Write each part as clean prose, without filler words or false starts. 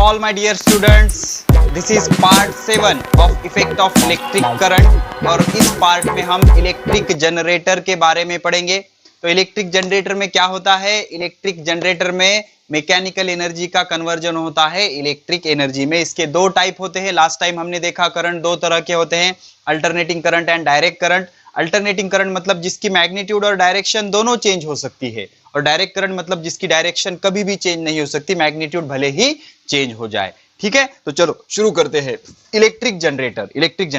all my dear students, this is part 7 of effect of electric current और इस part में हम electric generator के बारे में पढ़ेंगे। तो इलेक्ट्रिक जनरेटर में क्या होता है? इलेक्ट्रिक जनरेटर में मैकेनिकल एनर्जी का कन्वर्जन होता है इलेक्ट्रिक एनर्जी में। इसके दो टाइप होते हैं। लास्ट टाइम हमने देखा करंट दो तरह के होते हैं, alternating current and direct current. Alternating current मतलब जिसकी मैग्नीट्यूड और डायरेक्शन दोनों चेंज हो सकती है, और डायरेक्ट करंट मतलब जिसकी डायरेक्शन कभी भी चेंज नहीं हो सकती, मैग्नीट्यूड भले ही चेंज हो जाए। ठीक है, तो चलो शुरू करते हैं। Electric generator. इलेक्ट्रिक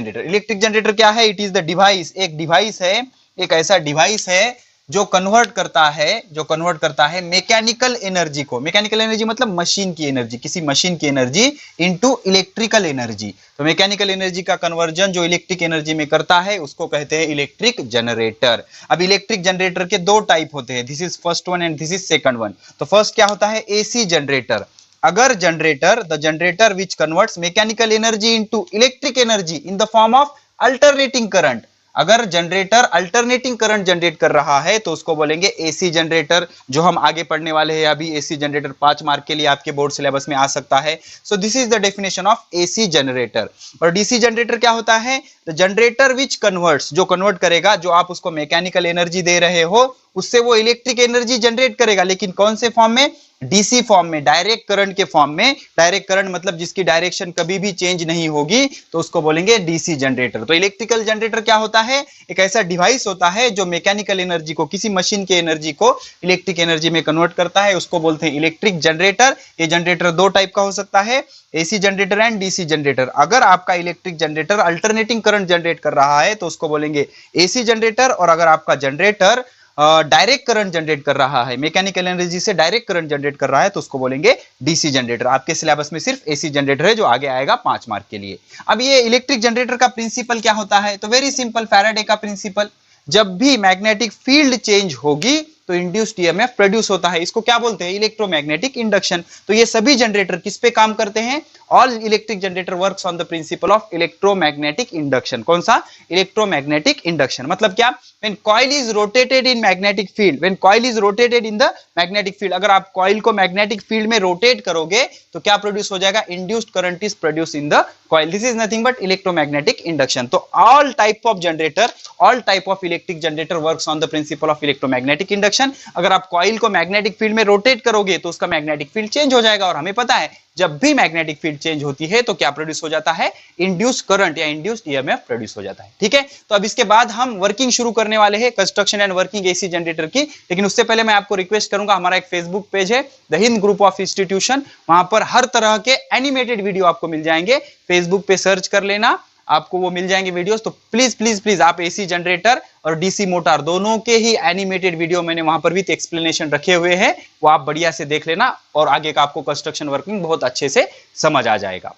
जनरेटर क्या है? इट इज द डिवाइस, एक डिवाइस है, एक ऐसा डिवाइस है जो कन्वर्ट करता है मैकेनिकल एनर्जी को। मैकेनिकल एनर्जी मतलब मशीन की एनर्जी, किसी मशीन की एनर्जी इनटू इलेक्ट्रिकल एनर्जी। तो मैकेनिकल एनर्जी का कन्वर्जन जो इलेक्ट्रिक एनर्जी में करता है उसको कहते हैं इलेक्ट्रिक जनरेटर। अब इलेक्ट्रिक जनरेटर के दो टाइप होते हैं, this is first one and this is second one. तो फर्स्ट क्या होता है? AC generator. अगर the generator which converts mechanical energy into electric energy in the form of alternating current, अगर जनरेटर अल्टरनेटिंग करंट जनरेट कर रहा है तो उसको बोलेंगे एसी जनरेटर, जो हम आगे पढ़ने वाले हैं अभी। एसी जनरेटर 5 मार्क के लिए आपके बोर्ड सिलेबस में आ सकता है। सो this is the definition of AC generator. और डीसी जनरेटर क्या होता है? द जनरेटर विच कन्वर्ट्स, जो कन्वर्ट करेगा, जो आप उसको मैकेनिकल एनर्जी दे रहे हो उससे वो इलेक्ट्रिक एनर्जी जनरेट करेगा, लेकिन कौन से फॉर्म में? डीसी फॉर्म में, डायरेक्ट करंट के फॉर्म में। डायरेक्ट करंट मतलब जिसकी डायरेक्शन कभी भी चेंज नहीं होगी, तो उसको बोलेंगे डीसी जनरेटर। तो इलेक्ट्रिकल जनरेटर क्या होता है? एक ऐसा डिवाइस होता है जो मैकेनिकल एनर्जी को, किसी मशीन की एनर्जी को इलेक्ट्रिक एनर्जी में कन्वर्ट करता है, उसको बोलते हैं इलेक्ट्रिक जनरेटर। ये जनरेटर दो टाइप का हो सकता है, AC generator and DC generator. अगर आपका electric generator alternating current generate कर रहा है तो उसको बोलेंगे एसी जनरेटर, और अगर आपका जनरेटर डायरेक्ट करंट जनरेट कर रहा है, मैकेनिकल एनर्जी से डायरेक्ट करंट जनरेट कर रहा है, तो उसको बोलेंगे डीसी जनरेटर। आपके सिलेबस में सिर्फ एसी जनरेटर है जो आगे आएगा 5 मार्क के लिए। अब ये इलेक्ट्रिक जनरेटर का प्रिंसिपल क्या होता है? तो वेरी सिंपल, फैराडे का प्रिंसिपल। जब भी मैग्नेटिक फील्ड चेंज होगी तो इंड्यूस्ड ईएमएफ प्रोड्यूस होता है। इसको क्या बोलते हैं? Electromagnetic induction. तो ये सभी जनरेटर किस पे काम करते हैं? All electric generator works on the principle of electromagnetic induction. कौन सा? Electromagnetic induction. मतलब क्या? when coil is rotated in magnetic field, when coil is rotated in the magnetic field, अगर आप कॉइल को मैग्नेटिक फील्ड में रोटेट करोगे तो क्या प्रोड्यूस हो जाएगा? Induced current is produce in the coil. This is nothing but electromagnetic induction. तो all type of generator, all type of electric generator works on the principle of electromagnetic induction. अगर आप coil को magnetic field में rotate करोगे तो उसका magnetic field change हो जाएगा, और हमें पता है जब भी मैग्नेटिक फील्ड चेंज होती है तो क्या प्रोड्यूस हो जाता है? इंड्यूस्ड करंट या इंड्यूस्ड ईएमएफ प्रोड्यूस हो जाता है। ठीक है, तो अब इसके बाद हम वर्किंग शुरू करने वाले हैं, construction and working AC generator की। लेकिन उससे पहले मैं आपको रिक्वेस्ट करूंगा, हमारा एक फेसबुक पेज है the Hind group of institution, वहां पर हर तरह के एनिमेटेड वीडियो आपको मिल जाएंगे। फेसबुक पे सर्च कर लेना, आपको वो मिल जाएंगे वीडियोस। तो प्लीज प्लीज प्लीज आप एसी जनरेटर और डीसी मोटर दोनों के ही एनिमेटेड वीडियो मैंने वहां पर भी एक्सप्लेनेशन रखे हुए हैं, वो आप बढ़िया से देख लेना, और आगे का आपको कंस्ट्रक्शन वर्किंग बहुत अच्छे से समझ आ जाएगा।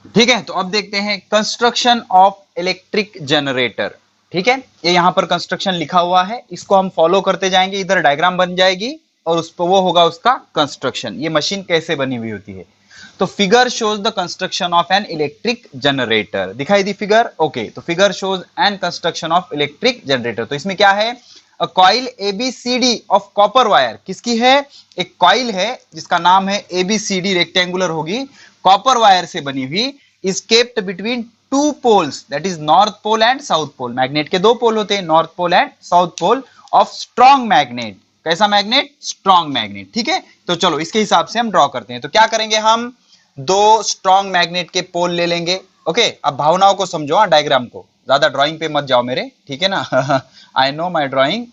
ठीक है, तो अब देखते हैं कंस्ट्रक्शन ऑफ इलेक्ट्रिक जनरेटर। ठीक है, ये यहां पर कंस्ट्रक्शन लिखा हुआ है, इसको हम फॉलो करते जाएंगे। इधर डायग्राम बन जाएगी और उस पर वो होगा उसका कंस्ट्रक्शन, ये मशीन कैसे बनी हुई होती है। तो figure shows the construction of an electric generator. दिखाई दी फिगर? ओके, तो figure shows an construction of electric generator. तो इसमें क्या है? A coil ABCD of copper wire. किसकी है? एक कॉइल है जिसका नाम है ABCD, रेक्टेंगुलर होगी, कॉपर वायर से बनी हुई, is kept between two poles, that is north pole and south pole. Magnet के दो पोल होते हैं, north pole and south pole, of strong magnet. कैसा मैग्नेट? Strong magnet. ठीक है, तो चलो इसके हिसाब से हम ड्रॉ करते हैं। तो क्या करेंगे? हम दो स्ट्रॉन्ग मैग्नेट के पोल ले लेंगे। ओके, अब भावनाओं को समझो, डायग्राम को, ज्यादा ड्राइंग पे मत जाओ मेरे, ठीक है ना? I know my drawing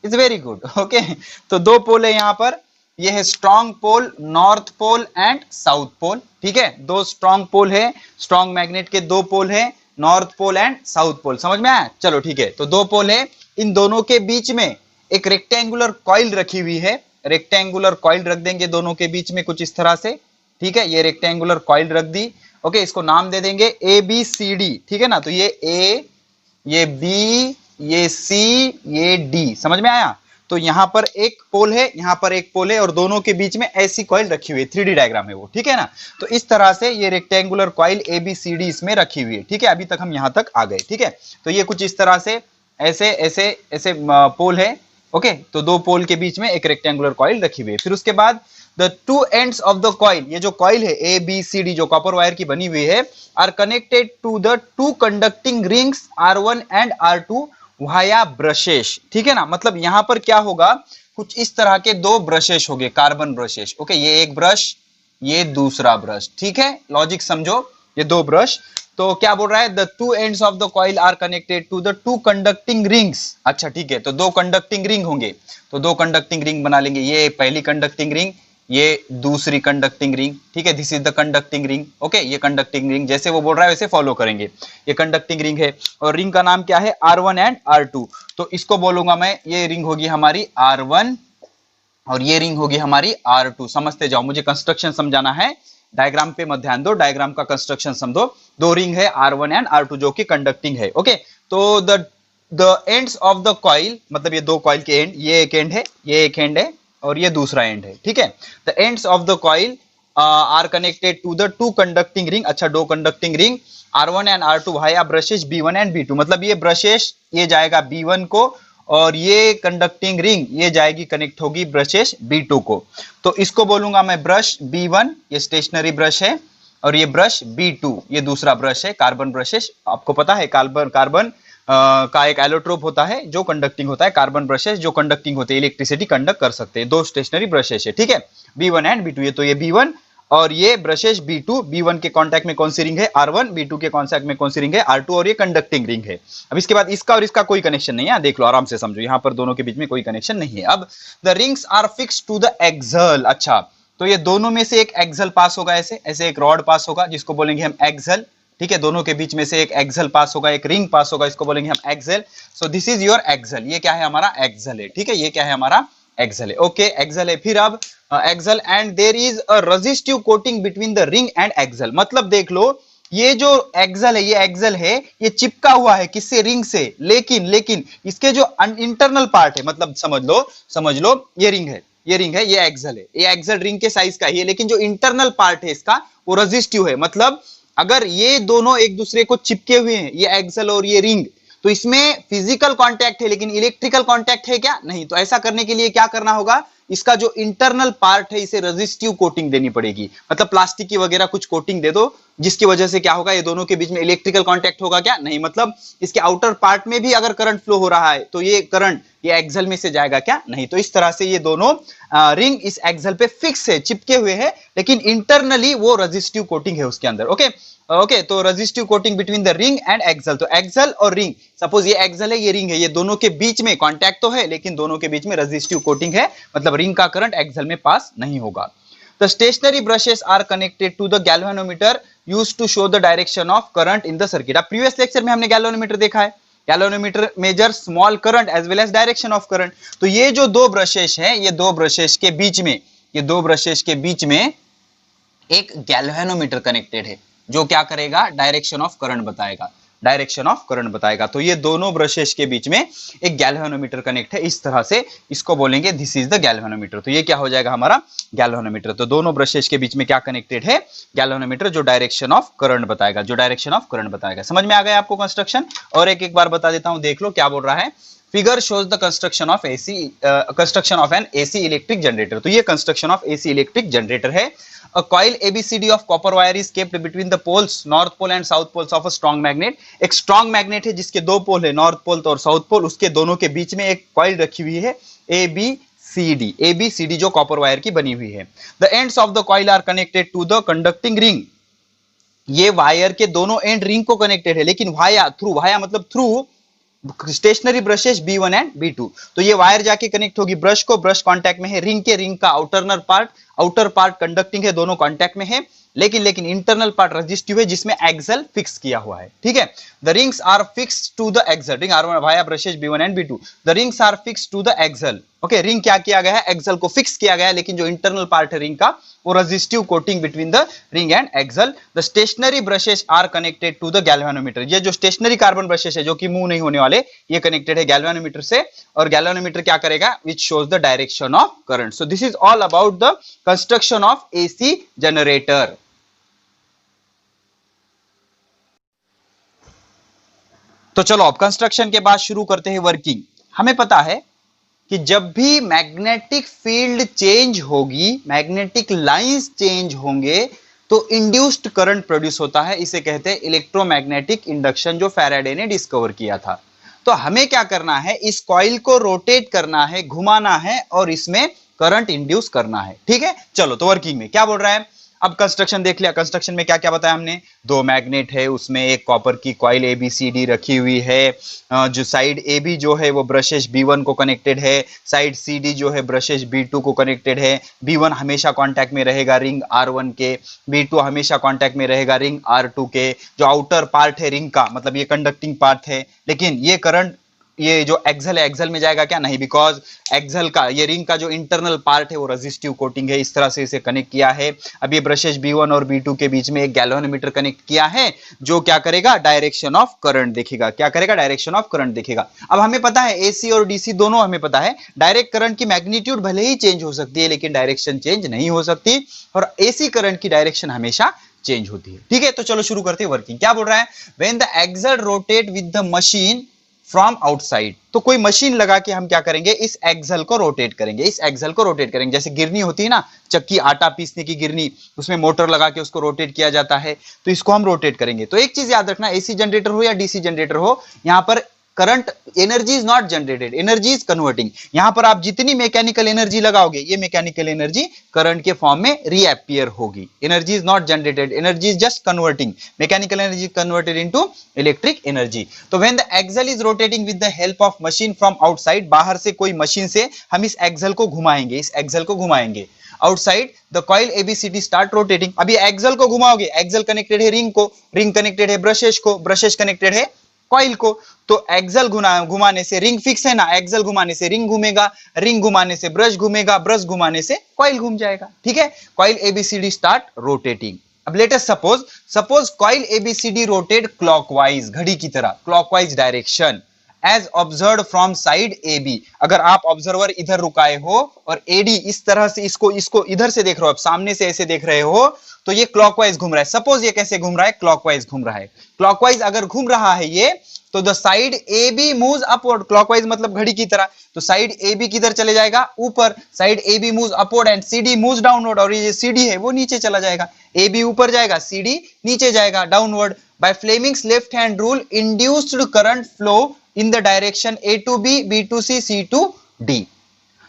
is very good. Okay, तो दो पोल है यहाँ पर, ये है strong pole, north pole and south pole. ठीक है, दो स्ट्रॉन्ग पोल है, स्ट्रॉन्ग मैग्नेट के दो पोल है, north pole and south pole. समझ में आया? चलो ठीक है, तो दो पोल है, इन दोनों के बीच में एक रेक्टेंगुलर कॉइल रखी हुई है। रेक्टेंगुलर कॉइल रख देंगे दोनों के बीच में कुछ इस तरह से। ठीक है, ये रेक्टेंगुलर कॉइल रख दी। ओके, इसको नाम दे देंगे ABCD। ठीक है ना? तो ये A, ये B, ये C, ये D। समझ में आया? तो यहां पर एक पोल है, यहां पर एक पोल है, और दोनों के बीच में ऐसी कॉइल रखी हुई है, 3D डायग्राम है वो। ठीक है ना? तो इस तरह से ये रेक्टेंगुलर कॉइल ABCD इसमें रखी हुई है। ठीक है, अभी तक हम यहां तक आ गए। ठीक है, तो ये कुछ इस तरह से ऐसे ऐसे ऐसे पोल है, ओके, तो दो पोल के बीच में एक रेक्टेंगुलर कॉइल रखी हुई है। फिर उसके बाद the two ends of the coil, ये जो कॉइल है ए बी सी डी जो कॉपर वायर की बनी हुई है, are connected to the two conducting rings R1 and R2 via brushes. ठीक है ना, मतलब यहां पर क्या होगा, कुछ इस तरह के दो ब्रशेस हो गए, कार्बन ब्रशेस। ओके, ये एक ब्रश, ये दूसरा ब्रश। ठीक है, लॉजिक समझो, ये दो ब्रश। तो क्या बोल रहा है, the two ends of the coil are connected to the two conducting rings. अच्छा ठीक है, तो दो कंडक्टिंग रिंग होंगे, तो दो कंडक्टिंग रिंग बना लेंगे, ये पहली कंडक्टिंग रिंग, ये दूसरी कंडक्टिंग रिंग। ठीक है, this is the conducting ring. Okay, ये कंडक्टिंग रिंग जैसे वो बोल रहा है वैसे फॉलो करेंगे। ये कंडक्टिंग रिंग है और रिंग का नाम क्या है, R1 एंड R2। तो इसको बोलूंगा मैं, ये रिंग होगी हमारी R1 और ये रिंग होगी हमारी R2। समझते जाओ, मुझे कंस्ट्रक्शन समझाना है, डायग्राम पे मत ध्यान दो, डायग्राम का कंस्ट्रक्शन समझो। दो रिंग है R1 एंड R2 जो कि कंडक्टिंग है। ओके, तो the ends of the coil, मतलब ये दो कॉइल के एंड, ये एक एंड है, ये एक एंड है और ये दूसरा एंड है। ठीक है, the ends of the coil are connected to the two conducting ring. अच्छा, दो conducting ring R1 and R2 via brushes B1 and B2। मतलब ये ब्रशेस, ये जाएगा B1 को और ये कंडक्टिंग रिंग ये जाएगी, कनेक्ट होगी ब्रशेस B2 को। तो इसको बोलूंगा मैं ब्रश B1, ये स्टेशनरी ब्रश है, और ये ब्रश B2, ये दूसरा ब्रश है, कार्बन ब्रशेस। आपको पता है कार्बन कार्बन का एक एलोट्रोप होता है जो कंडक्टिंग होता है, कार्बन ब्रशेस जो कंडक्टिंग होते हैं, इलेक्ट्रिसिटी कंडक्ट कर सकते हैं। दो स्टेशनरी ब्रशेस है। ठीक है, B1 एंड B2, ये तो ये B1 और ये ब्रशेस B2। B1 के कांटेक्ट में कौन सी रिंग है, R1, B2 के कांटेक्ट में कौन सी रिंग है, R2, और ये कंडक्टिंग रिंग है। अब इसके बाद इसका और इसका कोई कनेक्शन नहीं है, देख लो आराम से समझो, यहां पर दोनों के बीच में कोई कनेक्शन नहीं है। अब the rings are fix to the axle. अच्छा, तो ये दोनों में से एक एक्सल पास होगा, ऐसे ऐसे एक रॉड पास होगा जिसको बोलेंगे हम एक्सल। ठीक है, दोनों के बीच में से एक एक्सल पास होगा, एक रिंग पास होगा, इसको बोलेंगे हम axle. So this is your axle, ये क्या है हमारा एक्सल है। ठीक है, ये क्या है हमारा एक्सल है। ओके, एक्सल है। फिर अब axle and there is a resistive coating between the ring and axle. मतलब देख लो, ये जो एक्सल है, ये एक्सल है, ये चिपका हुआ है किससे, रिंग से। लेकिन इसके जो इंटरनल पार्ट है, मतलब समझ लो ये रिंग है, ये रिंग है, ये एक्सल है, ये एक्सल रिंग के साइज का ही है, लेकिन जो इंटरनल पार्ट है इसका वो रेजिस्टिव है। मतलब अगर ये दोनों एक दूसरे को चिपके हुए हैं, ये एक्सल और ये रिंग, तो इसमें फिजिकल कांटेक्ट है लेकिन इलेक्ट्रिकल कांटेक्ट है क्या, नहीं। तो ऐसा करने के लिए क्या करना होगा, इसका जो इंटरनल पार्ट है इसे रेजिस्टिव कोटिंग देनी पड़ेगी। मतलब प्लास्टिक की वगैरह कुछ कोटिंग दे दो, जिसकी वजह से क्या होगा, ये दोनों के बीच में इलेक्ट्रिकल कांटेक्ट होगा क्या, नहीं। मतलब इसके आउटर पार्ट में भी अगर करंट फ्लो हो रहा है तो ये करंट ये एक्सल में से जाएगा क्या, नहीं। तो इस तरह से ये दोनों रिंग इस एक्सल पे फिक्स है, चिपके हुए हैं, लेकिन इंटरनली वो रेजिस्टिव कोटिंग है उसके अंदर। ओके ओके, तो resistive coating between the ring and axle. तो एक्सल और रिंग, सपोज ये एक्सल है, ये रिंग है, ये दोनों के बीच में कांटेक्ट तो है लेकिन दोनों के बीच में रेजिस्टिव कोटिंग है, मतलब रिंग का करंट एक्सल में पास नहीं होगा। The stationary brushes are connected to the galvanometer used to show the direction of current in the circuit। अब प्रीवियस लेक्चर में हमने गैल्वेनोमीटर देखा है, galvanometer measure small current as well as direction of current. तो ये जो दो brushes हैं, ये दो ब्रशेस के बीच में, ये दो ब्रशेस के बीच में एक गैल्वेनोमीटर कनेक्टेड है जो क्या करेगा, डायरेक्शन ऑफ करंट बताएगा, डायरेक्शन ऑफ करंट बताएगा। तो ये दोनों ब्रशेस के बीच में एक गैल्वेनोमीटर कनेक्ट है, इस तरह से इसको बोलेंगे दिस इज द गैल्वेनोमीटर। तो ये क्या हो जाएगा हमारा गैल्वेनोमीटर। तो दोनों ब्रशेस के बीच में क्या कनेक्टेड है, गैल्वेनोमीटर, जो डायरेक्शन ऑफ करंट बताएगा, जो डायरेक्शन ऑफ करंट बताएगा। समझ में आ गया आपको कंस्ट्रक्शन। और एक बार बता देता हूं, देख लो क्या बोल रहा है। Figure shows the construction of N AC electric generator. तो ये construction of AC electric generator है। A coil ABCD of copper wire is kept between the poles, north pole and south poles of a strong magnet। एक strong magnet है जिसके दो pole है, north पोल और south pole, उसके दोनों के बीच में एक कॉइल रखी हुई है ABCD जो कॉपर वायर की बनी हुई है। The ends of the coil are connected to the conducting ring। ये वायर के दोनों एंड रिंग को कनेक्टेड है, लेकिन वाया थ्रू, वाया मतलब through stationary brushes B1 and B2। तो ये वायर जाके कनेक्ट होगी ब्रश को, ब्रश कांटेक्ट में है, रिंग के, रिंग का आउटर पार्ट कंडक्टिंग है, दोनों कांटेक्ट में है, लेकिन इंटरनल पार्ट रेजिस्टिव है जिसमें एक्सल फिक्स किया हुआ है। ठीक है, the rings are fix to the axle, ring R1 via brushes B1 and B2, the rings are fix to the axle. Okay, ring क्या किया गया है, एक्सल को फिक्स किया गया है, लेकिन जो इंटरनल पार्ट है रिंग का वो resistive coating between the ring and axle. The stationary brushes are connected to the galvanometer. ये जो स्टेशनरी कार्बन ब्रशेस है जो कि मूव नहीं होने वाले, ये कनेक्टेड है गैल्वेनोमीटर से, और गैल्वेनोमीटर क्या करेगा, which shows the direction of current. So this is all about the construction of AC generator. तो चलो अब कंस्ट्रक्शन के बाद शुरू करते हैं वर्किंग। हमें पता है कि जब भी मैग्नेटिक फील्ड चेंज होगी, मैग्नेटिक लाइंस चेंज होंगे, तो इंड्यूस्ड करंट प्रोड्यूस होता है। इसे कहते हैं इलेक्ट्रोमैग्नेटिक इंडक्शन, जो फैराडे ने डिस्कवर किया था। तो हमें क्या करना है, इस कॉइल को रोटेट करना है, घुमाना है और इसमें करंट इंड्यूस करना है। ठीक है, चलो तो वर्किंग में क्या बोल रहा है। अब कंस्ट्रक्शन देख लिया। कंस्ट्रक्शन में क्या क्या बताया हमने, दो मैग्नेट है, उसमें एक कॉपर की कॉइल ABCD रखी हुई है। जो साइड AB जो है वो ब्रशेस B1 को कनेक्टेड है, साइड CD जो है ब्रशेस B2 को कनेक्टेड है। B1 हमेशा कांटेक्ट में रहेगा रिंग R1 के, B2 हमेशा कांटेक्ट में रहेगा रिंग R2 के। जो आउटर पार्ट है रिंग का, मतलब ये कंडक्टिंग पार्ट है, लेकिन ये करंट, ये जो एक्सल है, एक्सल में जाएगा क्या, नहीं, बिकॉज एक्सल का, ये रिंग का जो इंटरनल पार्ट है वो रेजिस्टिव कोटिंग है। इस तरह से इसे कनेक्ट किया है। अब ये ब्रशेस B1 और B2 के बीच में एक गैल्वेनोमीटर कनेक्ट किया है, जो क्या करेगा, डायरेक्शन ऑफ करंट देखेगा। क्या करेगा, डायरेक्शन ऑफ करंट देखेगा। अब हमें पता है AC और DC दोनों हमें पता है, डायरेक्ट करंट की मैग्नीट्यूड भले ही चेंज हो सकती है, लेकिन डायरेक्शन चेंज नहीं हो सकती, और AC करंट की डायरेक्शन हमेशा चेंज होती है। ठीक है, तो चलो शुरू करते हैं वर्किंग। क्या बोल रहा है, when the axle rotate with the machine from outside, तो कोई मशीन लगा के हम क्या करेंगे, इस एक्सल को रोटेट करेंगे। इस एक्सल को रोटेट करेंगे, जैसे गिरनी होती है ना, चक्की आटा पीसने की गिरनी, उसमें मोटर लगा के उसको रोटेट किया जाता है, तो इसको हम रोटेट करेंगे। तो एक चीज याद रखना, AC जनरेटर हो या DC जनरेटर हो, यहां पर current, energy is not generated, energy is converting. यहां पर आप जितनी मैकेनिकल एनर्जी लगाओगे, ये मैकेनिकल एनर्जी करंट के फॉर्म में रीअपियर होगी। Energy is not generated, energy is just converting, mechanical energy converted into electric energy. तो when the axle is rotating with the help of machine from outside, बाहर से कोई machine से हम इस एक्सल को घुमाएंगे, इस एक्सल को घुमाएंगे। Outside the coil ABCD start rotating. अभी एक्सल को घुमाओगे, एक्सल कनेक्टेड है रिंग को, रिंग कनेक्टेड है ब्रशेस को, ब्रशेस कनेक्टेड है कॉइल को। तो एक्सल घुमाने से, रिंग फिक्स है ना, एक्सल घुमाने से रिंग घूमेगा, रिंग घुमाने से ब्रश घूमेगा, ब्रश घुमाने से कॉइल घूम जाएगा। ठीक है, कॉइल ABCD स्टार्ट रोटेटिंग। अब latest suppose coil ABCD rotate clockwise, घड़ी की तरह clockwise direction, as observe from side AB। अगर आप ऑब्जर्वर इधर रुकाए हो और AD इस तरह से इसको इधर से देख रहे हो, आप सामने से ऐसे देख रहे हो, तो ये क्लॉकवाइज घूम रहा है। सपोज ये कैसे घूम रहा है, क्लॉकवाइज घूम रहा है। क्लॉकवाइज अगर घूम रहा है ये, तो the side AB moves upward, clockwise मतलब घड़ी की तरह, तो साइड AB किधर चले जाएगा, ऊपर। Side AB moves upward and CD moves downward, और ये CD है वो नीचे चला जाएगा। AB ऊपर जाएगा, CD नीचे जाएगा, downward. By Fleming's left hand rule, induced current flow in the direction A to B, B to C, C to D।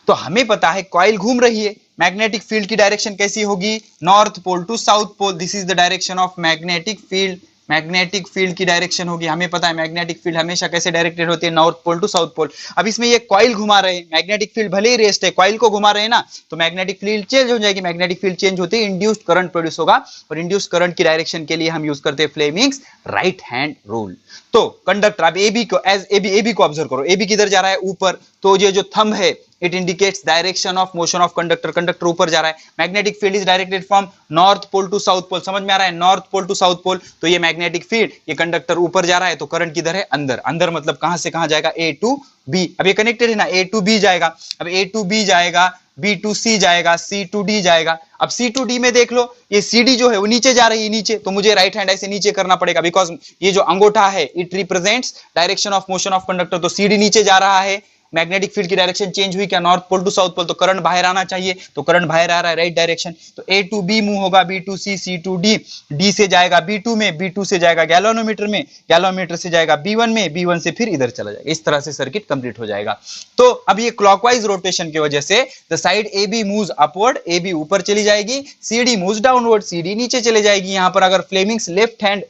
तो हमें पता है कॉइल घूम रही है, मैग्नेटिक फील्ड की डायरेक्शन कैसी होगी, north pole to south pole. This is the direction of magnetic field. Magnetic field की डायरेक्शन होगी, हमें पता है मैग्नेटिक फील्ड हमेशा कैसे डायरेक्टेड होती है, north pole to south pole. अब इसमें ये कॉइल घुमा रहे हैं, मैग्नेटिक फील्ड भले ही रेस्ट है, कॉइल को घुमा रहे हैं ना, तो मैग्नेटिक फील्ड चेंज हो जाएगी। मैग्नेटिक फील्ड चेंज होती है, इंड्यूस्ड करंट प्रोड्यूस होगा, और इंड्यूस्ड करंट की डायरेक्शन के लिए हम यूज करते हैं फ्लेमिंग्स राइट हैंड रूल। तो कंडक्टर, अब AB को, एज AB को ऑब्जर्व करो, AB किधर जा रहा है, ऊपर। तो ये जो थंब है, it indicates direction of motion of conductor, conductor ऊपर जा रहा है। Magnetic field is directed from north pole to south pole, समझ में आ रहा है, north pole to south pole. तो ये मैग्नेटिक फील्ड, ये कंडक्टर ऊपर जा रहा है, तो करंट किधर है, अंदर। अंदर मतलब कहां से कहां जाएगा, A to B। अब ये कनेक्टेड है ना, A to B जाएगा। अब A to B जाएगा, B to C जाएगा, C to D जाएगा। अब C to D में देख लो, ये CD जो है वो नीचे जा रही है, नीचे, तो मुझे राइट हैंड ऐसे नीचे करना पड़ेगा, बिकॉज ये जो अंगूठा है it represents direction of motion of conductor. तो CD नीचे जा रहा है, मैग्नेटिक फील्ड की डायरेक्शन चेंज हुई क्या, north pole to south pole, तो करंट बाहर आना चाहिए, तो करंट बाहर आ रहा है, राइट डायरेक्शन। तो A to B मूव होगा, B to C, C to D, D से जाएगा B2 में, B2 से जाएगा गैल्वेनोमीटर में, गैल्वेनोमीटर से जाएगा B1 में, B1 से फिर इधर चला जाएगा। इस तरह से सर्किट कंप्लीट हो जाएगा। तो अब ये क्लॉकवाइज रोटेशन की वजह से the side AB moves upward, AB ऊपर चली जाएगी, CD मूव्स डाउनवर्ड, CD नीचे चले जाएगी। यहां पर अगर Fleming's left hand,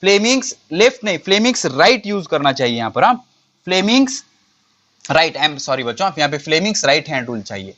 Fleming's left नहीं, फ्लेमिंग्स राइट यूज करना चाहिए यहां पर, हाँ, Fleming's right, I am sorry बच्चों, आप यहाँ पे फ्लेमिंग्स राइट हैंड रूल चाहिए।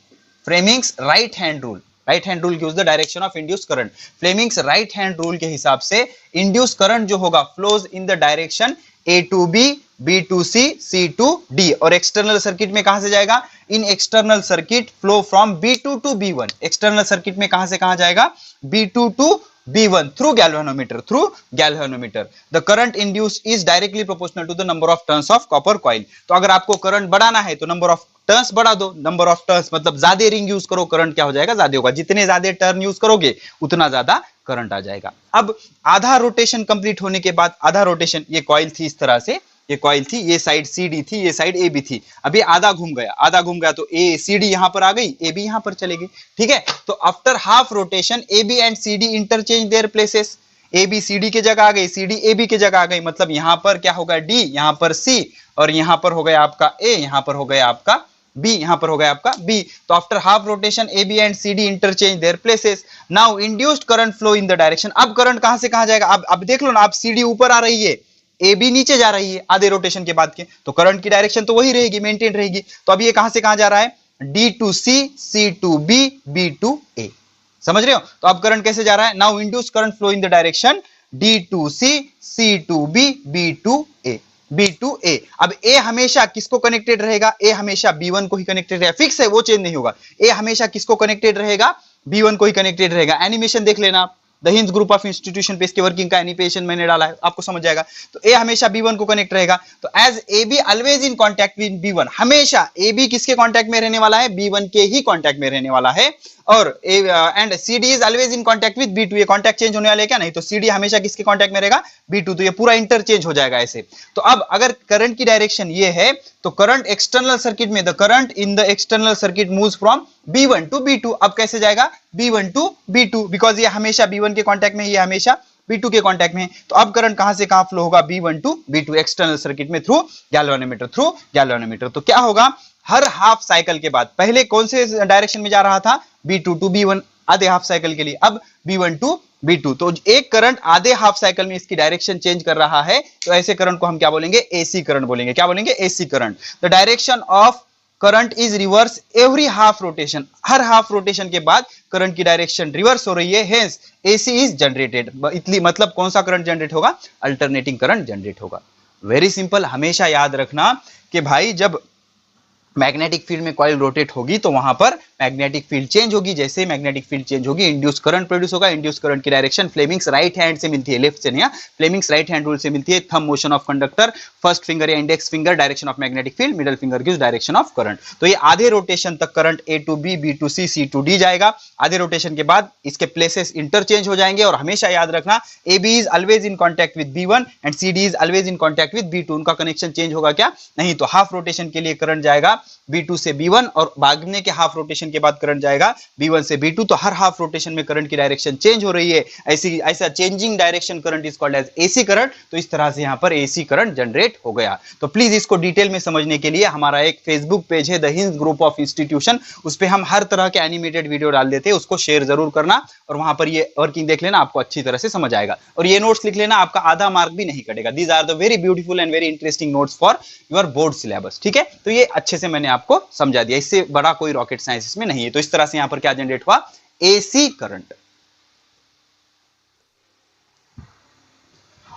Fleming's right hand rule, right hand rule gives the direction of induced current. Fleming's right hand rule के हिसाब से इंड्यूस्ड करंट जो होगा flows in the direction A to B, B to C, C to D। और external circuit में कहां से जाएगा, इन external circuit flow from B2 to B1। External circuit में कहां से कहां जाएगा, B2 to B1 through galvanometer। The current induced is directly proportional to the number of turns of copper coil। तो अगर आपको करंट बढ़ाना है तो नंबर ऑफ टर्न्स बढ़ा दो। नंबर ऑफ टर्न्स मतलब ज्यादा रिंग यूज करो, करंट क्या हो जाएगा, ज्यादा होगा। जितने ज्यादा टर्न यूज करोगे उतना ज्यादा करंट आ जाएगा। अब आधा रोटेशन कंप्लीट होने के बाद, आधा रोटेशन, ये कॉइल थी इस तरह से, ये कॉइल थी, ये साइड CD थी, ये साइड AB थी। अभी आधा घूम गया तो CD यहां पर आ गई, AB यहां पर चले गई। ठीक है, तो after half rotation AB and CD interchange their places. AB CD की जगह आ गई, CD AB की जगह आ गई, मतलब यहां पर क्या होगा D, यहां पर C, और यहां पर हो गया आपका A, यहां पर हो गया आपका B, यहां पर हो गया आपका B। तो after half rotation AB and CD interchange their places. Now induced current flow in the direction. अब करंट कहां से कहां जाएगा? अब देख लो ना, अब CD ऊपर आ रही है, AB नीचे जा रही है आधे रोटेशन के बाद के, तो करंट की डायरेक्शन तो वही रहेगी, मेंटेन रहेगी। तो अब ये कहां से कहां जा रहा है? D to C, C to B, B to A। समझ रहे हो? तो अब करंट कैसे जा रहा है? Now induced current flow in the direction D to C, C to B, B to A, B to A। अब A हमेशा किसको कनेक्टेड रहेगा? A हमेशा B1 को ही कनेक्टेड रहेगा, फिक्स है, वो चेंज नहीं होगा। A हमेशा किसको कनेक्टेड रहेगा? B1 को ही कनेक्टेड रहेगा। एनिमेशन देख लेना आप, the hinge group of institution पे इसके वर्किंग का एनिमेशन मैंने डाला है, आपको समझ जाएगा। तो ए हमेशा B1 को कनेक्ट रहेगा। तो as AB always in contact with B1, हमेशा AB किसके कांटेक्ट में रहने वाला है? B1 के ही कांटेक्ट में रहने वाला है। और and CD is always in contact with B2, ये कांटेक्ट चेंज होने वाला है क्या? नहीं। तो CD हमेशा किसके कांटेक्ट में रहेगा? B2। तो ये पूरा इंटरचेंज हो जाएगा ऐसे। तो अब अगर करंट की डायरेक्शन ये है, तो करंट एक्सटर्नल सर्किट में, the current in the external circuit moves from B1 to B2। अब कैसे जाएगा? B1 टू B2, बिकॉज ये हमेशा B1 के कांटेक्ट में, ये हमेशा B2 के कांटेक्ट में। तो अब करंट कहां से कहां फ्लो होगा? B1 to B2 external circuit में, थ्रू गैल्वेनोमीटर। तो क्या होगा? हर हाफ साइकिल के बाद, पहले कौन से डायरेक्शन में जा रहा था? B2 टू B1 आधे हाफ साइकिल के लिए, अब B1 टू B2। तो एक करंट आधे हाफ साइकिल में इसकी डायरेक्शन चेंज कर रहा है, तो ऐसे करंट को हम क्या बोलेंगे? AC करंट बोलेंगे। क्या बोलेंगे? AC current. The direction of current is reverse every half rotation. Her half rotation के बाद करंट की डायरेक्शन रिवर्स हो रही है, हेंस AC इज जनरेटेड। मतलब कौन सा करंट जनरेट होगा? अल्टरनेटिंग करंट जनरेट होगा। वेरी सिंपल, हमेशा याद रखना कि भाई जब मैग्नेटिक फील्ड में कॉइल रोटेट होगी तो वहां पर मैग्नेटिक फील्ड चेंज होगी। जैसे मैग्नेटिक फील्ड चेंज होगी, इंड्यूस करंट प्रोड्यूस होगा। इंड्यूस करंट की डायरेक्शन फ्लेमिंग्स राइट हैंड से मिलती है, लेफ्ट से नहीं। फ्लेमिंग्स राइट हैंड रूल से मिलती है। Thumb motion of conductor, first finger या index finger direction of magnetic field, middle finger gives direction of current. तो ये आधे रोटेशन तक current A to B, B to C, C to D जाएगा। आधे रोटेशन के बाद इसके प्लेसेस इंटरचेंज हो जाएंगे। और हमेशा याद रखना, AB is always in contact with B1 and CD is always in contact with B2। उनका कनेक्शन चेंज होगा क्या? नहीं। तो हाफ रोटेशन के लिए करंट जाएगा B2 से B1 और भागने के हाफ रोटेशन के बाद करंट जाएगा B1 से B2। तो हर हाफ रोटेशन में करंट की डायरेक्शन चेंज हो रही है। ऐसा changing direction current is called as AC current. तो इस तरह से यहां पर AC करंट जनरेट हो गया। तो प्लीज इसको डिटेल में समझने के लिए हमारा एक फेसबुक पेज है, the hinge group of institution. उस पर हम हर तरह के एनिमेटेड वीडियो डाल देते हैं, उसको शेयर जरूर करना और वहां पर ये वर्किंग देख लेना, आपको अच्छी तरह से समझ आएगा। और ये नोट्स लिख लेना, आपका आधा मार्क भी नहीं कटेगा। These are the very beautiful and very interesting notes for your board syllabus. ठीक है, तो ये अच्छे से मैंने आपको समझा दिया, इससे बड़ा कोई रॉकेट साइंस इसमें नहीं है। तो इस तरह से यहां पर क्या जनरेट हुआ? AC current.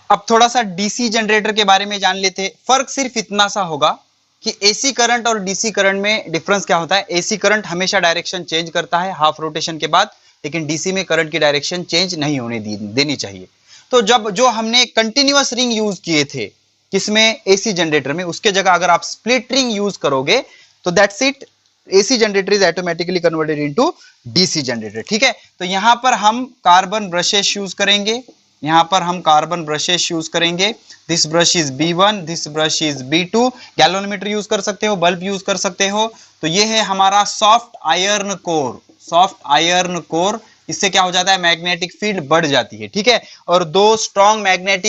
अब थोड़ा सा DC जनरेटर के बारे में जान लेते हैं। फर्क सिर्फ इतना सा होगा कि AC करंट और DC करंट में डिफरेंस क्या होता है? AC करंट हमेशा डायरेक्शन चेंज करता है हाफ रोटेशन के बाद, लेकिन DC में करंट की डायरेक्शन चेंज नहीं होने देनी चाहिए। तो जो हमने कंटिन्यूअस रिंग यूज किए थे किसमें? AC जनरेटर में, उसके जगह अगर आप स्प्लिट रिंग यूज करोगे तो that's it, AC generator is automatically converted into DC generator. ठीक है, तो यहां पर हम कार्बन ब्रशेस यूज करेंगे। यहां पर हम कार्बन ब्रशेस यूज करेंगे। This brush is B1, this brush is B2। Galvanometer use कर सकते हो, बल्ब यूज कर सकते हो। तो ये है हमारा soft iron core. Soft iron core, इससे क्या हो जाता है? मैग्नेटिक फील्ड बढ़ जाती है। ठीक है, और दो स्ट्रॉन्ग मैग्नेट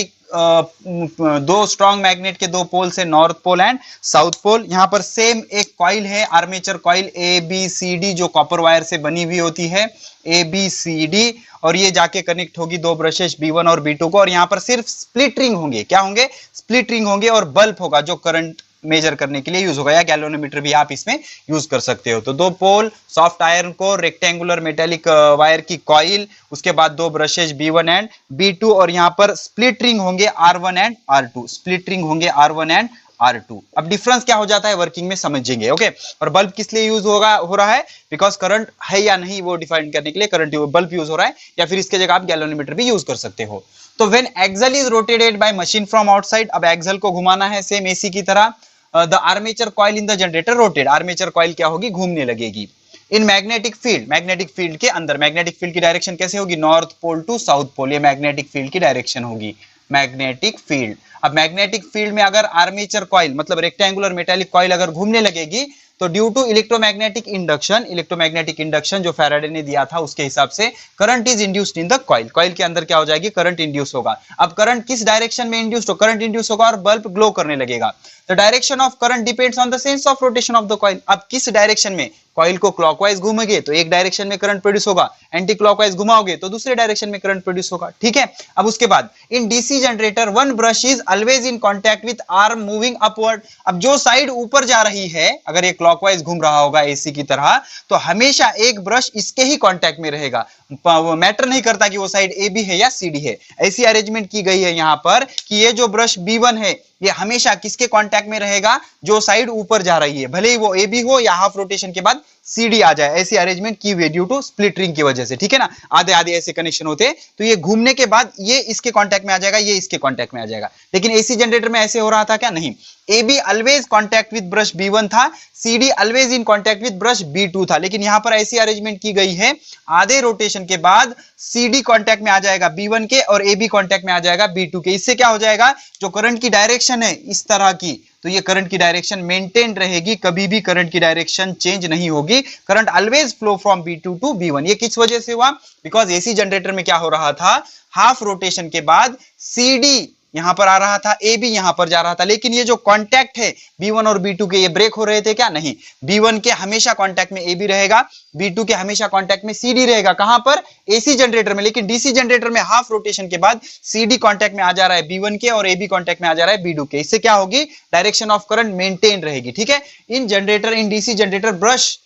के दो पोल से, north pole and south pole. यहां पर सेम एक कॉइल है, आर्मेचर कॉइल ABCD, जो कॉपर वायर से बनी हुई होती है, ABCD। और ये जाके कनेक्ट होगी दो ब्रशेस B1 और B2 को। और यहां पर सिर्फ स्प्लिट रिंग होंगे। क्या होंगे? स्प्लिट रिंग होंगे। और बल्ब होगा जो करंट मेजर करने के लिए यूज होगा, या गैल्वेनोमीटर भी आप इसमें यूज कर सकते हो। तो दो pole, soft iron core, rectangular metallic wire की कॉइल, उसके बाद दो ब्रशेज B1 एंड B2। और यहां पर स्प्लिट रिंग होंगे R1 and R2। Split ring होंगे R1 एंड R2। अब डिफरेंस क्या हो जाता है वर्किंग में समझेंगे। ओके, और बल्ब किस लिए यूज हो रहा है? बिकॉज करंट है या नहीं वो डिफाइन करने के लिए करंट बल्ब यूज हो रहा है, या फिर इसके जगह आप गैल्वेनोमीटर भी यूज कर सकते हो। तो when axle is rotated by machine from outside, अब एक्सल को घुमाना है सेम AC की तरह। The armature coil in the generator rotate, armature coil क्या होगी? घूमने लगेगी। इन मैग्नेटिक फील्ड के अंदर, मैग्नेटिक फील्ड की डायरेक्शन कैसे होगी? North pole to south pole, ये मैग्नेटिक फील्ड की डायरेक्शन होगी, मैग्नेटिक फील्ड। अब मैग्नेटिक फील्ड में अगर आर्मेचर कॉइल मतलब रेक्टेंगुलर मेटालिक कॉइल अगर घूमने लगेगी तो ड्यू टू इलेक्ट्रोमैग्नेटिक इंडक्शन जो फैराडे ने दिया था उसके हिसाब से current is induced in the coil, coil के अंदर क्या हो जाएगी, करंट इंड्यूस होगा। अब करंट किस डायरेक्शन में इंड्यूस्ड हो, करंट इंड्यूस होगा और बल्ब ग्लो करने लगेगा। The direction of current depends on the sense of rotation of the coil. अब किस डायरेक्शन में, कॉइल को क्लॉकवाइज घूमेंगे तो एक डायरेक्शन में करंट प्रोड्यूस होगा, एंटी क्लॉकवाइज घुमाओगे तो दूसरे डायरेक्शन में करंट प्रोड्यूस होगा, ठीक है। अब उसके बाद इन DC generator one brush is always in contact with arm moving upward. अब जो साइड ऊपर जा रही है, अगर ये क्लॉकवाइज घूम रहा होगा एसी की तरह, तो हमेशा एक ब्रश इसके ही कांटेक्ट में रहेगा, मैटर नहीं करता कि वो साइड ए बी है या सी डी है। ऐसी अरेंजमेंट की गई है यहां पर कि ये जो ब्रश B1 है ये हमेशा किसके कांटेक्ट में रहेगा, जो साइड ऊपर जा रही है, भले ही वो ए बी हो या हाफ रोटेशन के बाद सीडी आ जाए। ऐसी अरेंजमेंट की हुई ड्यू टू स्प्लिट रिंग की वजह से, ठीक है ना, आधे आधे ऐसे कनेक्शन होते हैं। तो ये घूमने के बाद ये इसके कांटेक्ट में आ जाएगा, ये इसके कांटेक्ट में आ जाएगा। लेकिन एसी जनरेटर में ऐसे हो रहा था क्या, नहीं। A be always contact with brush B1 था, CD always in contact with brush B2 था। लेकिन यहां पर ऐसी अरेंजमेंट की गई है, आधे रोटेशन के बाद सीडी कांटेक्ट में आ जाएगा B1 के और ए बी कांटेक्ट में आ जाएगा B2 के। इससे क्या हो जाएगा, जो करंट की डायरेक्शन है इस तरह की, तो ये करंट की डायरेक्शन मेंटेन रहेगी, कभी भी करंट की डायरेक्शन चेंज नहीं होगी। Current always flow from B2 to B1। ये किस वजह से हुआ, बिकॉज एसी जनरेटर में क्या हो रहा था, हाफ रोटेशन के बाद CD यहां पर आ रहा था, ए बी यहां पर जा रहा था। लेकिन ये जो कांटेक्ट है B1 और B2 के, ये ब्रेक हो रहे थे क्या, नहीं। B1 के हमेशा कांटेक्ट में ए बी रहेगा, B2 के हमेशा कांटेक्ट में CD रहेगा। कहां पर, एसी जनरेटर में। लेकिन डीसी जनरेटर में हाफ रोटेशन के बाद CD कांटेक्ट में आ जा रहा है B1 के और ए बी कांटेक्ट में आ जा रहा है B2 के। इससे क्या होगी, डायरेक्शन ऑफ करंट मेंटेन रहेगी, ठीक है। In generator, in DC generator brush,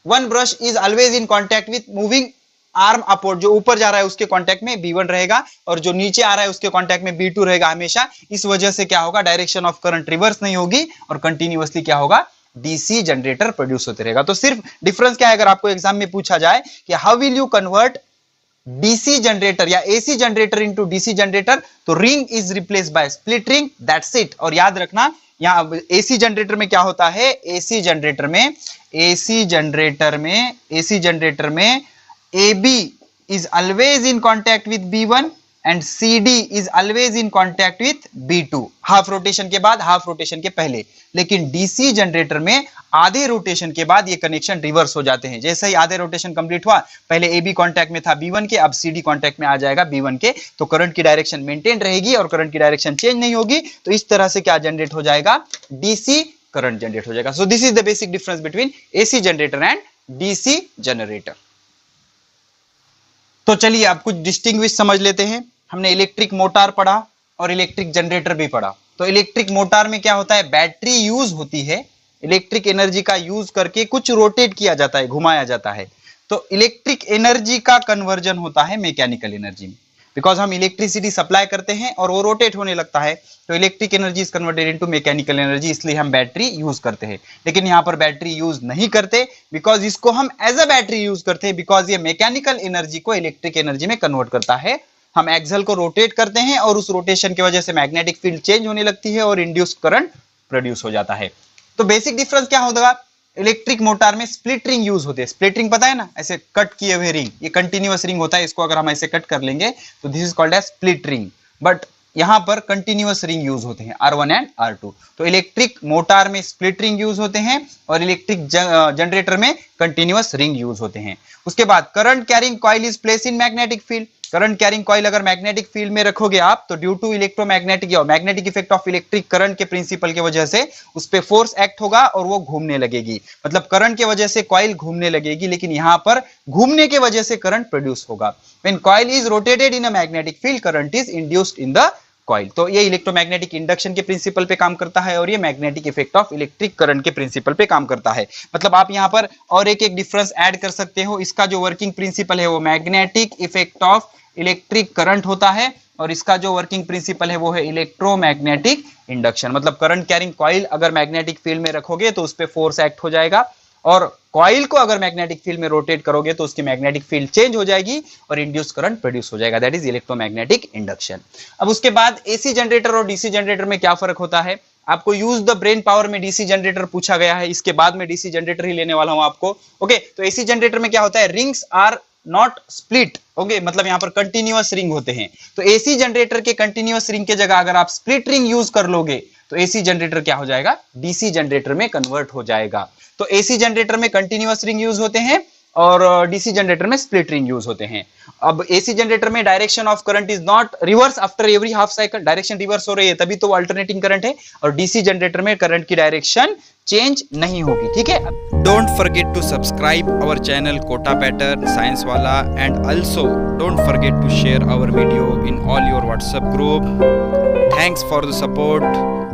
one brush is always in contact with moving arm upward. जो ऊपर जा रहा है उसके कांटेक्ट में B1 रहेगा और जो नीचे आ रहा है उसके कांटेक्ट में B2 रहेगा हमेशा। इस वजह से क्या होगा, डायरेक्शन ऑफ करंट रिवर्स नहीं होगी और कंटिन्यूअसली क्या होगा, डीसी जनरेटर प्रोड्यूस होते रहेगा। तो सिर्फ डिफरेंस क्या है, अगर आपको एग्जाम में पूछा जाए कि how will you convert DC generator या AC generator into DC generator, तो ring is replaced by split ring, that's it. और याद रखना यहां एसी जनरेटर में क्या होता है, एसी जनरेटर में AB is always in contact with B1 and CD is always in contact with B2, half rotation के बाद, हाफ रोटेशन के पहले। लेकिन डीसी जनरेटर में आधे रोटेशन के बाद ये कनेक्शन रिवर्स हो जाते हैं। जैसे ही आधे रोटेशन कंप्लीट हुआ, पहले AB कांटेक्ट में था B1 के, अब CD कांटेक्ट में आ जाएगा B1 के, तो करंट की डायरेक्शन मेंटेन रहेगी और करंट की डायरेक्शन चेंज नहीं होगी। तो इस तरह से क्या जनरेट हो जाएगा, डीसी करंट जनरेट हो जाएगा। सो this is the basic difference between AC generator and DC generator. तो चलिए अब कुछ डिस्टिंग्विश समझ लेते हैं। हमने इलेक्ट्रिक मोटर पढ़ा और इलेक्ट्रिक जनरेटर भी पढ़ा। तो इलेक्ट्रिक मोटर में क्या होता है, बैटरी यूज होती है, इलेक्ट्रिक एनर्जी का यूज करके कुछ रोटेट किया जाता है, घुमाया जाता है। तो इलेक्ट्रिक एनर्जी का कन्वर्जन होता है मैकेनिकल एनर्जी में, बिकॉज हम इलेक्ट्रिसिटी सप्लाई करते हैं और वो रोटेट होने लगता है। तो electric energy is converted into mechanical energy, इसलिए हम बैटरी यूज करते हैं। लेकिन यहां पर बैटरी यूज नहीं करते, बिकॉज इसको हम एज अ बैटरी यूज करते हैं, बिकॉज ये मैकेनिकल एनर्जी को इलेक्ट्रिक एनर्जी में कन्वर्ट करता है। हम एक्सल को रोटेट करते हैं और उस रोटेशन की वजह से मैग्नेटिक फील्ड चेंज होने लगती है और इंड्यूस्ड करंट प्रोड्यूस हो जाता है। तो बेसिक डिफरेंस क्या होगा, इलेक्ट्रिक मोटर में स्प्लिट रिंग यूज होते हैं। स्प्लिट रिंग पता है ना, ऐसे कट किए हुए रिंग, ये कंटिन्यूअस रिंग होता है, इसको अगर हम ऐसे कट कर लेंगे तो this is called as split ring. But यहां पर कंटिन्यूअस रिंग यूज होते हैं, R1 एंड R2। तो इलेक्ट्रिक मोटर में स्प्लिट रिंग यूज होते हैं और इलेक्ट्रिक जनरेटर में कंटिन्यूअस रिंग यूज होते हैं। उसके बाद current carrying coil is place in magnetic field. Current carrying coil अगर मैग्नेटिक फील्ड में रखोगे आप, तो ड्यू टू इलेक्ट्रोमैग्नेटिक या magnetic effect of electric current के प्रिंसिपल की वजह से उस पे फोर्स एक्ट होगा और वो घूमने लगेगी। मतलब करंट की वजह से कॉइल घूमने लगेगी, लेकिन यहां पर घूमने की वजह से करंट प्रोड्यूस होगा। When coil is rotated in a magnetic field, current is induced in the coil. तो ये इलेक्ट्रोमैग्नेटिक इंडक्शन के प्रिंसिपल पे काम करता है और ये magnetic effect of electric current के प्रिंसिपल पे काम करता है। मतलब आप यहां पर और एक डिफरेंस ऐड कर सकते हो। इसका जो वर्किंग प्रिंसिपल है वो magnetic effect of electric current होता है और इसका जो वर्किंग प्रिंसिपल है वो है इलेक्ट्रोमैग्नेटिक इंडक्शन। मतलब करंट कैरिंग कॉइल अगर मैग्नेटिक फील्ड में रखोगे तो उस पे फोर्स एक्ट हो जाएगा और कॉइल को अगर मैग्नेटिक फील्ड में रोटेट करोगे तो उसकी मैग्नेटिक फील्ड चेंज हो जाएगी और इंड्यूस करंट प्रोड्यूस हो जाएगा, दैट इज इलेक्ट्रोमैग्नेटिक इंडक्शन। अब उसके बाद एसी जनरेटर और डीसी जनरेटर में क्या फर्क होता है, आपको यूज द ब्रेन पावर में डीसी जनरेटर पूछा गया है, इसके बाद में डीसी जनरेटर ही लेने वाला हूं आपको। ओके, तो एसी जनरेटर में क्या होता है, rings are not split. Okay, मतलब यहाँ पर कंटिन्यूअस रिंग होते हैं। तो एसी जनरेटर के कंटिन्यूअस रिंग के जगह अगर आप स्प्लिट रिंग यूज कर लोगे तो एसी जनरेटर क्या हो जाएगा, डीसी जनरेटर में कन्वर्ट हो जाएगा। तो एसी जनरेटर में कंटिन्यूअस रिंग यूज होते हैं और डीसी जनरेटर में स्प्लिट रिंग यूज होते हैं। अब एसी जनरेटर में direction of current is not reverse after every half cycle, direction reverse हो रही है तभी तो अल्टरनेटिंग करंट है। और डीसी जनरेटर में करंट की डायरेक्शन चेंज नहीं होगी। ठीक है, don't forget to subscribe our channel Kota pattern science वाला, and also don't forget to share our video in all your WhatsApp group. Thanks for the support.